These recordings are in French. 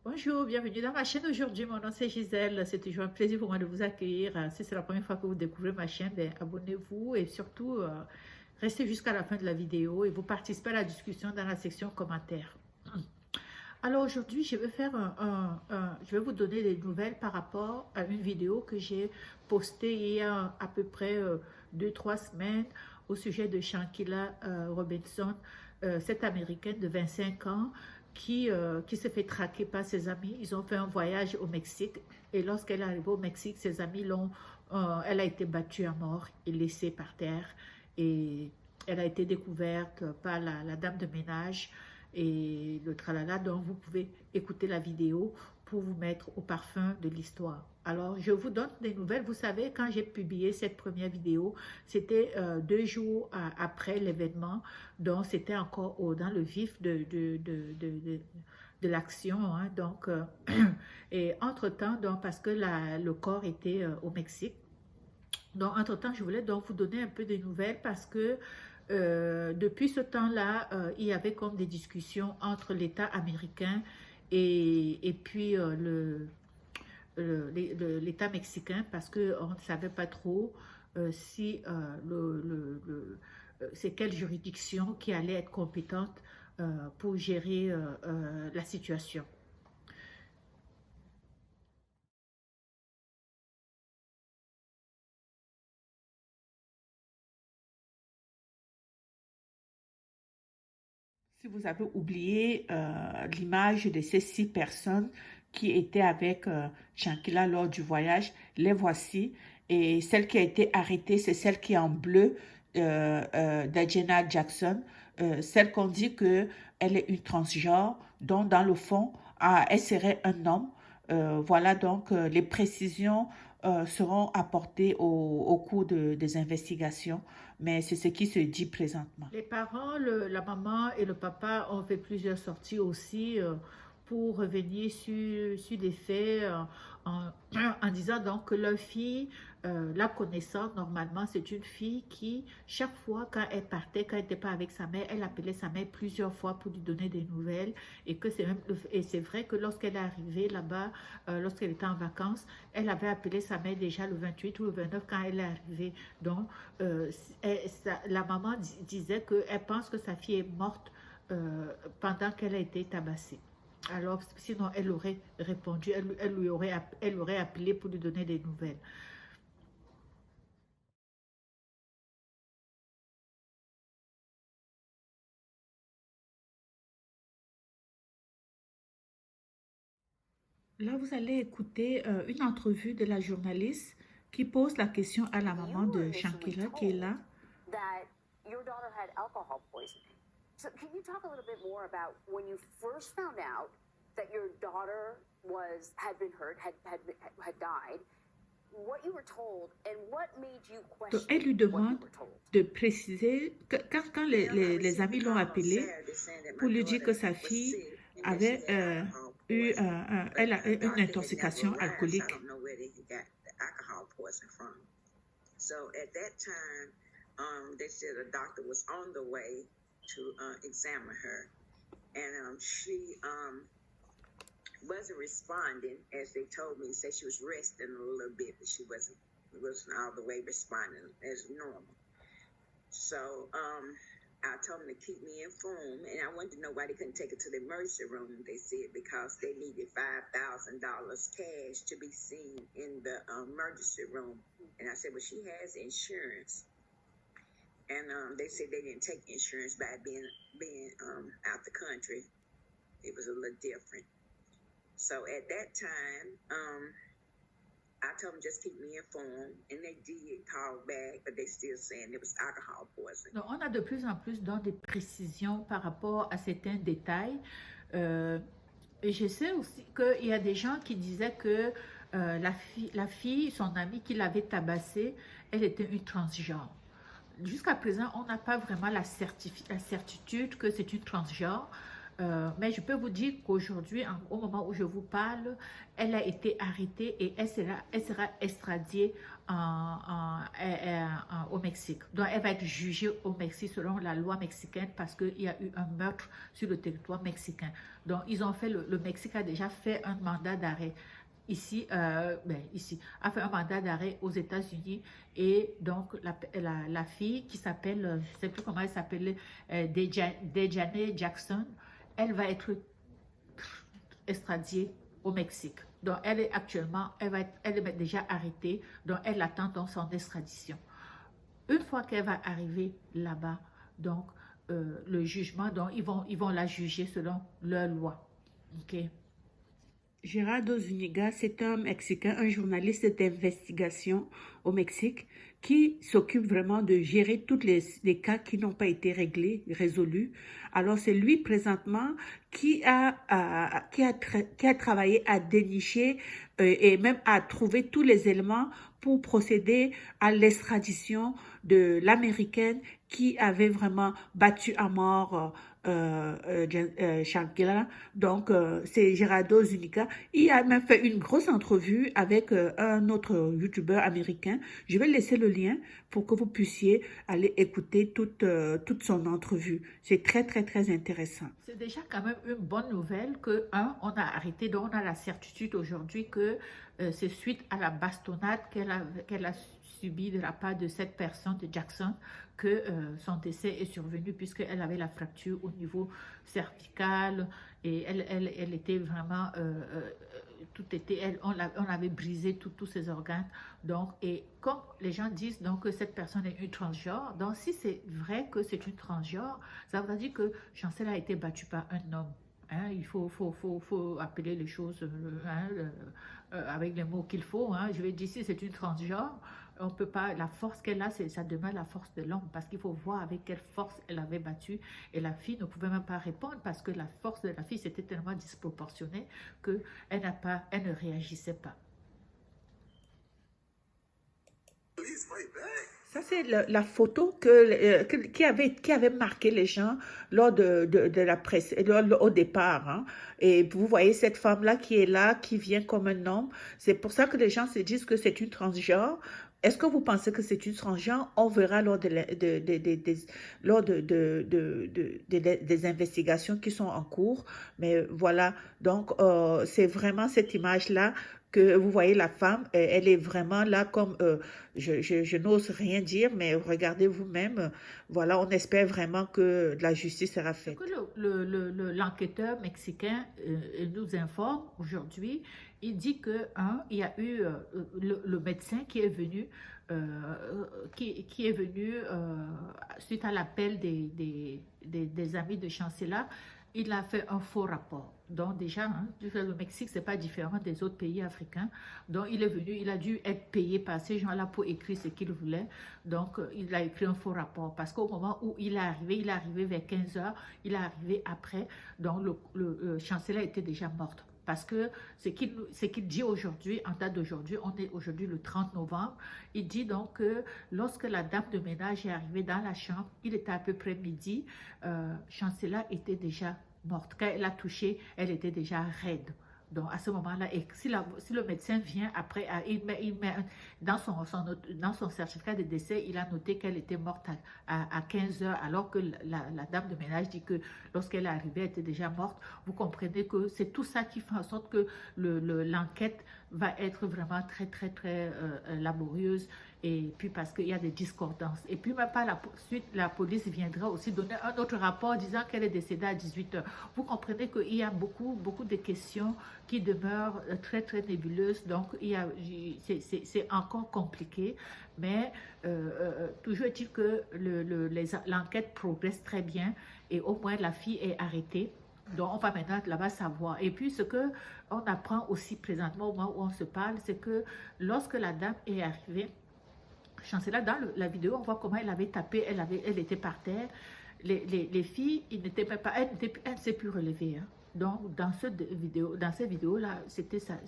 Bonjour, bienvenue dans ma chaîne aujourd'hui. Mon nom c'est Gisèle. C'est toujours un plaisir pour moi de vous accueillir. Si c'est la première fois que vous découvrez ma chaîne, ben, abonnez-vous et surtout restez jusqu'à la fin de la vidéo et vous participez à la discussion dans la section commentaires. Alors aujourd'hui, je vais faire je vais vous donner des nouvelles par rapport à une vidéo que j'ai postée il y a à peu près 2-3 semaines au sujet de Shankila Robinson, cette Américaine de 25 ans qui s'est fait traquer par ses amis. Ils ont fait un voyage au Mexique et lorsqu'elle est arrivée au Mexique, ses amis elle a été battue à mort et laissée par terre et elle a été découverte par la dame de ménage et le tralala. Donc vous pouvez écouter la vidéo pour vous mettre au parfum de l'histoire. Alors je vous donne des nouvelles. Vous savez, quand j'ai publié cette première vidéo, c'était 2 jours après l'événement, donc c'était encore dans le vif de l'action, hein. Donc et entre-temps, donc parce que le corps était au Mexique, donc, entre-temps, je voulais donc vous donner un peu de nouvelles parce que depuis ce temps-là, il y avait comme des discussions entre l'État américain et puis l'État mexicain parce qu'on ne savait pas trop si c'est quelle juridiction qui allait être compétente pour gérer la situation. Si vous avez oublié l'image de ces 6 personnes qui étaient avec Shankila lors du voyage, les voici. Et celle qui a été arrêtée, c'est celle qui est en bleu, Dajena Jackson. Celle qu'on dit qu'elle est une transgenre, dont dans le fond, elle serait un homme. Voilà donc les précisions seront apportées au cours des investigations, mais c'est ce qui se dit présentement. Les parents, la maman et le papa ont fait plusieurs sorties aussi pour revenir sur des faits en, en disant donc que leur fille, la connaissant normalement, c'est une fille qui, chaque fois quand elle partait, quand elle n'était pas avec sa mère, elle appelait sa mère plusieurs fois pour lui donner des nouvelles et que c'est vrai que lorsqu'elle est arrivée là-bas, lorsqu'elle était en vacances, elle avait appelé sa mère déjà le 28 ou le 29 quand elle est arrivée. Donc, la maman disait qu'elle pense que sa fille est morte pendant qu'elle a été tabassée. Alors, sinon, elle aurait répondu, elle aurait appelé pour lui donner des nouvelles. Là, vous allez écouter une entrevue de la journaliste qui pose la question à la maman de Shankila qui est là. That your daughter had alcohol poisoning. So can you talk a little bit more about when you first found out that your daughter had been hurt, had died, what you were told, and what made you Donc, question elle lui what you demande were told? de préciser que quand les amis l'ont appelée pour lui dire que sa fille avait eu elle a eu une intoxication alcoolique. So at that time, they said a doctor was on the way to examine her, and she wasn't responding as they told me. Said she was resting a little bit, but she wasn't all the way responding as normal. So I told them to keep me informed, and I wanted to know why they couldn't take her to the emergency room. They said because they needed $5,000 cash to be seen in the emergency room. And I said, well, she has insurance. And they said they didn't take insurance by being out the country. It was a little different. So at that time, I told them just keep me informed, and they did call back, but they still saying it was alcohol poisoning. Donc, on a de plus en plus dans des précisions par rapport à certains détails. Et je sais aussi qu'il y a des gens qui disaient que la fille, son amie qui l'avait tabassée, elle était une transgenre. Jusqu'à présent, on n'a pas vraiment la certitude que c'est une transgenre. Mais je peux vous dire qu'aujourd'hui, au moment où je vous parle, elle a été arrêtée et elle sera extradiée au Mexique. Donc, elle va être jugée au Mexique selon la loi mexicaine parce qu'il y a eu un meurtre sur le territoire mexicain. Donc, ils ont fait, le Mexique a déjà fait un mandat d'arrêt ici, a fait un mandat d'arrêt aux États-Unis et donc la fille qui s'appelle, je ne sais plus comment elle s'appelle, Dejane Jackson, elle va être extradiée au Mexique. Donc elle est actuellement, elle est déjà arrêtée, donc elle attend donc son extradition. Une fois qu'elle va arriver là-bas, donc le jugement, donc ils vont la juger selon leur loi. Ok. Gerardo Zuniga, c'est un Mexicain, un journaliste d'investigation au Mexique qui s'occupe vraiment de gérer tous les cas qui n'ont pas été résolus. Alors, c'est lui présentement qui a travaillé à dénicher et même à trouver tous les éléments pour procéder à l'extradition de l'Américaine qui avait vraiment battu à mort Shankila. Donc, c'est Gerardo Zuniga. Il a même fait une grosse entrevue avec un autre YouTuber américain. Je vais laisser le lien pour que vous puissiez aller écouter toute son entrevue. C'est très, très, très intéressant. C'est déjà quand même une bonne nouvelle que, on a arrêté, donc on a la certitude aujourd'hui que c'est suite à la bastonnade qu'elle a subie de la part de cette personne, de Jackson, que son décès est survenu puisqu'elle avait la fracture au niveau cervical et elle était vraiment, tout était, on avait brisé tous ses organes. Donc, et comme les gens disent donc que cette personne est une transgenre, donc si c'est vrai que c'est une transgenre, ça veut dire que Chancel a été battue par un homme. Hein, il faut appeler les choses avec les mots qu'il faut. Hein. Je vais dire, si c'est une transgenre, on peut pas, la force qu'elle a, ça demeure la force de l'homme, parce qu'il faut voir avec quelle force elle avait battu. Et la fille ne pouvait même pas répondre, parce que la force de la fille, c'était tellement disproportionné qu'elle ne réagissait pas. Ça, c'est la photo qui avait marqué les gens lors de la presse, au départ. Hein. Et vous voyez cette femme-là qui est là, qui vient comme un homme. C'est pour ça que les gens se disent que c'est une transgenre. Est-ce que vous pensez que c'est une transgenre? On verra lors des investigations qui sont en cours. Mais voilà, donc c'est vraiment cette image-là que vous voyez la femme, elle est vraiment là comme, je n'ose rien dire, mais regardez vous-même, voilà, on espère vraiment que la justice sera Ce faite. que l'enquêteur mexicain nous informe aujourd'hui, il dit que, il y a eu le médecin qui est venu, qui est venu suite à l'appel des amis de Chancela, il a fait un faux rapport. Donc déjà, hein, le Mexique, c'est pas différent des autres pays africains. Donc il est venu, il a dû être payé par ces gens-là pour écrire ce qu'il voulait. Donc il a écrit un faux rapport parce qu'au moment où il est arrivé vers 15 heures, il est arrivé après. Donc le chancelier était déjà mort. Parce que ce qu'il dit aujourd'hui, en date d'aujourd'hui, on est aujourd'hui le 30 novembre, il dit donc que lorsque la dame de ménage est arrivée dans la chambre, il était à peu près midi, Chancela était déjà morte. Quand elle a touché, elle était déjà raide. Donc à ce moment-là, et si le médecin vient après, il met dans son certificat de décès, il a noté qu'elle était morte à 15 heures, alors que la dame de ménage dit que lorsqu'elle est arrivée, elle était déjà morte. Vous comprenez que c'est tout ça qui fait en sorte que l'enquête va être vraiment très, très, très laborieuse. Et puis parce qu'il y a des discordances. Et puis même par la suite, la police viendra aussi donner un autre rapport disant qu'elle est décédée à 18 heures. Vous comprenez qu'il y a beaucoup de questions qui demeurent très, très nébuleuses. Donc, c'est encore compliqué. Mais toujours est-il que l'enquête progresse très bien et au moins la fille est arrêtée. Donc, on va maintenant là-bas savoir. Et puis, ce qu'on apprend aussi présentement au moment où on se parle, c'est que lorsque la dame est arrivée, Chancela, dans la vidéo, on voit comment elle avait tapé, elle était par terre. Les filles, elles ne s'est plus relevée. Hein. Donc, dans cette vidéo-là,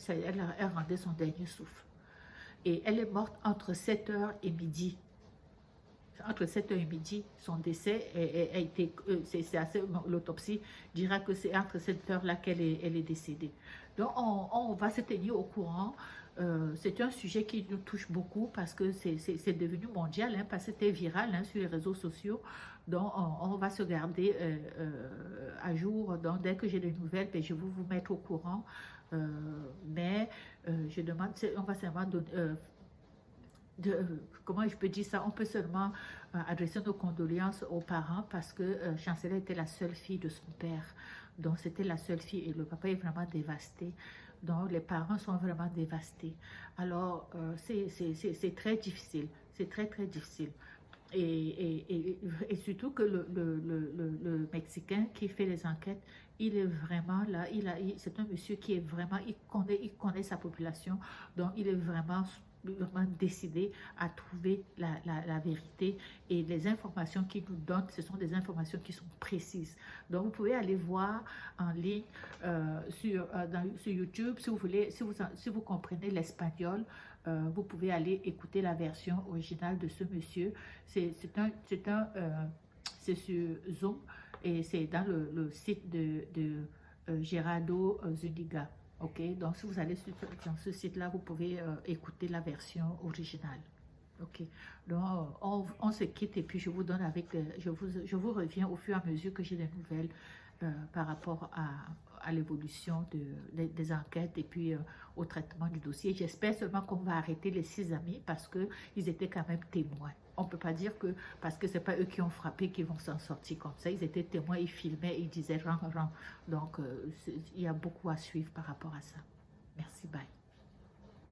elle rendait son dernier souffle. Et elle est morte entre 7 heures et midi. entre 7h et midi, son décès a été, c'est assez, l'autopsie dira que c'est entre cette heure-là elle est décédée. Donc, on va se tenir au courant. C'est un sujet qui nous touche beaucoup parce que c'est devenu mondial, hein, parce que c'était viral, hein, sur les réseaux sociaux. Donc, on va se garder à jour. Donc, dès que j'ai des nouvelles, ben, je vais vous mettre au courant. Mais je demande, on va seulement donner, comment je peux dire ça, on peut seulement adresser nos condoléances aux parents parce que Chancela était la seule fille de son père. Donc, c'était la seule fille et le papa est vraiment dévasté. Donc, les parents sont vraiment dévastés. Alors, c'est très difficile. C'est très, très difficile. Et surtout que le Mexicain qui fait les enquêtes, il est vraiment là, c'est un monsieur qui est vraiment, il connaît sa population, donc il est vraiment décidé à trouver la vérité et les informations qu'il nous donne, ce sont des informations qui sont précises. Donc vous pouvez aller voir en ligne sur YouTube si vous voulez, si vous comprenez l'espagnol. Vous pouvez aller écouter la version originale de ce monsieur. C'est sur Zoom et c'est dans le site de Gerardo Zuniga. Ok, donc si vous allez sur ce site-là, vous pouvez écouter la version originale. Ok, donc on se quitte et puis je vous donne je vous reviens au fur et à mesure que j'ai des nouvelles par rapport à l'évolution des enquêtes et puis au traitement du dossier. J'espère seulement qu'on va arrêter les 6 amis parce qu'ils étaient quand même témoins. On ne peut pas dire que parce que ce n'est pas eux qui ont frappé qu'ils vont s'en sortir comme ça. Ils étaient témoins, ils filmaient, ils disaient rang, rang. Donc, il y a beaucoup à suivre par rapport à ça. Merci, bye.